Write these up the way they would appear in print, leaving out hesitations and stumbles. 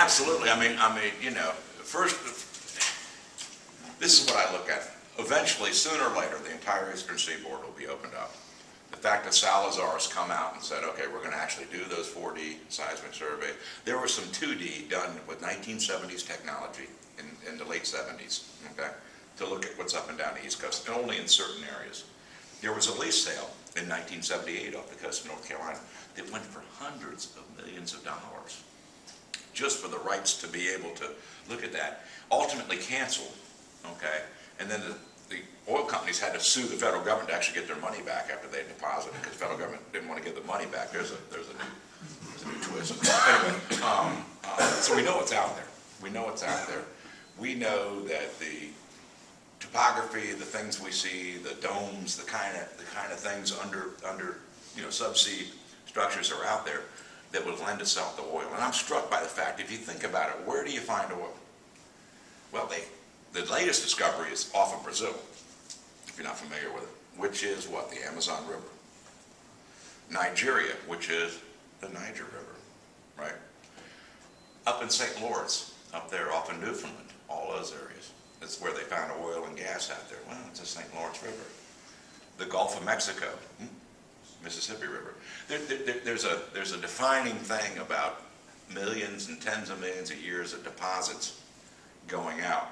absolutely. You know, first, this is what I look at. Eventually, sooner or later, the entire Eastern Seaboard will be opened up. The fact that Salazar has come out and said, okay, we're going to actually do those 4D seismic survey. There was some 2D done with 1970s technology in the late 70s, okay, to look at what's up and down the East Coast, and only in certain areas. There was a lease sale in 1978 off the coast of North Carolina that went for hundreds of millions of dollars just for the rights to be able to look at that. Ultimately canceled, okay, and then the oil companies had to sue the federal government to actually get their money back after they deposited, because the federal government didn't want to give the money back. There's a new twist. Anyway, so we know it's out there. We know it's out there. We know that the topography, the things we see, the domes, the kind of things under subsea structures are out there that would lend itself to oil. And I'm struck by the fact, if you think about it, where do you find oil? Well, the latest discovery is off of Brazil, if you're not familiar with it, which is what? The Amazon River. Nigeria, which is the Niger River, right? Up in St. Lawrence, up there off in Newfoundland, all those areas. That's where they found oil and gas out there. Well, it's the St. Lawrence River. The Gulf of Mexico, Mississippi River. There's a defining thing about millions and tens of millions of years of deposits going out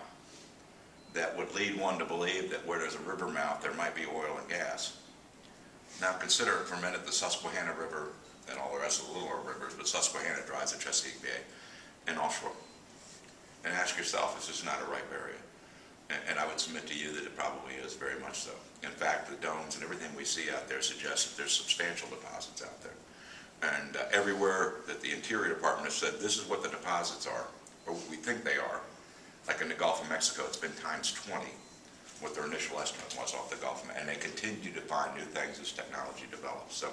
that would lead one to believe that where there's a river mouth, there might be oil and gas. Now consider for a minute the Susquehanna River and all the rest of the little rivers, but Susquehanna drives the Chesapeake Bay and offshore. And ask yourself, is this not a ripe area? And I would submit to you that it probably is, very much so. In fact, the domes and everything we see out there suggests that there's substantial deposits out there. And everywhere that the Interior Department has said, this is what the deposits are, or what we think they are, like in the Gulf of Mexico, it's been times 20 what their initial estimate was off the Gulf, and they continue to find new things as technology develops. So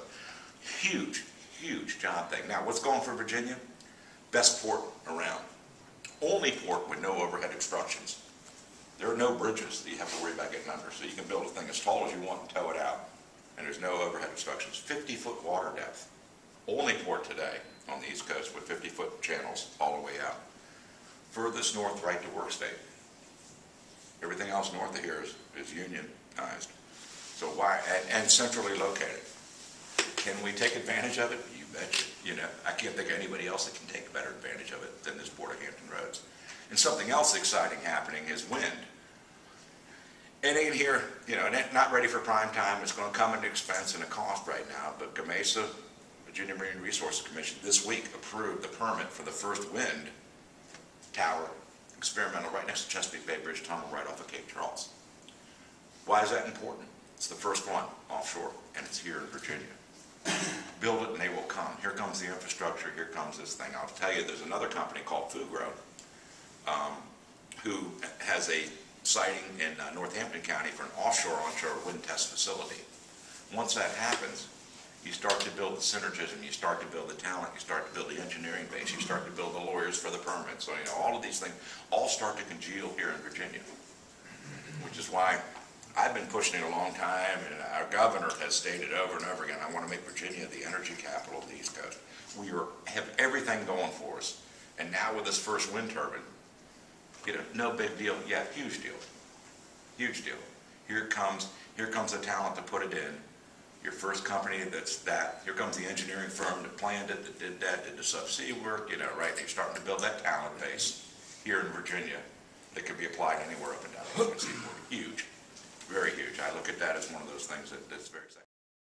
huge, huge job thing. Now, what's going for Virginia? Best port around. Only port with no overhead obstructions. There are no bridges that you have to worry about getting under, so you can build a thing as tall as you want and tow it out, and there's no overhead obstructions. 50-foot water depth. Only port today on the East Coast with 50-foot channels all the way out. Furthest north, right to work state. Everything else north of here is unionized. So why, and centrally located. Can we take advantage of it? You betcha. You know, I can't think of anybody else that can take better advantage of it than this Port of Hampton Roads. And something else exciting happening is wind. It ain't here, you know, not ready for prime time. It's going to come at an expense and a cost right now, but GMESA, Virginia Marine Resources Commission, this week approved the permit for the first wind tower experimental right next to Chesapeake Bay Bridge Tunnel right off of Cape Charles. Why is that important? It's the first one offshore, and it's here in Virginia. Build it and they will come. Here comes the infrastructure, here comes this thing. I'll tell you, there's another company called Fugro who has a siting in Northampton County for an offshore-onshore wind test facility. Once that happens, you start to build the synergism, you start to build the talent, you start to build the engineering base, you start to build the lawyers for the permits. So, you know, all of these things all start to congeal here in Virginia, which is why I've been pushing it a long time, and our governor has stated over and over again, I want to make Virginia the energy capital of the East Coast. We have everything going for us. And now with this first wind turbine, you know, no big deal. Yeah, huge deal. Huge deal. Here comes the talent to put it in. Your first company that's that. Here comes the engineering firm that planned it, that did the subsea work, you know, right? They're starting to build that talent base here in Virginia that can be applied anywhere up and down the Eastern Seaboard. Huge. Very huge. I look at that as one of those things that's very exciting.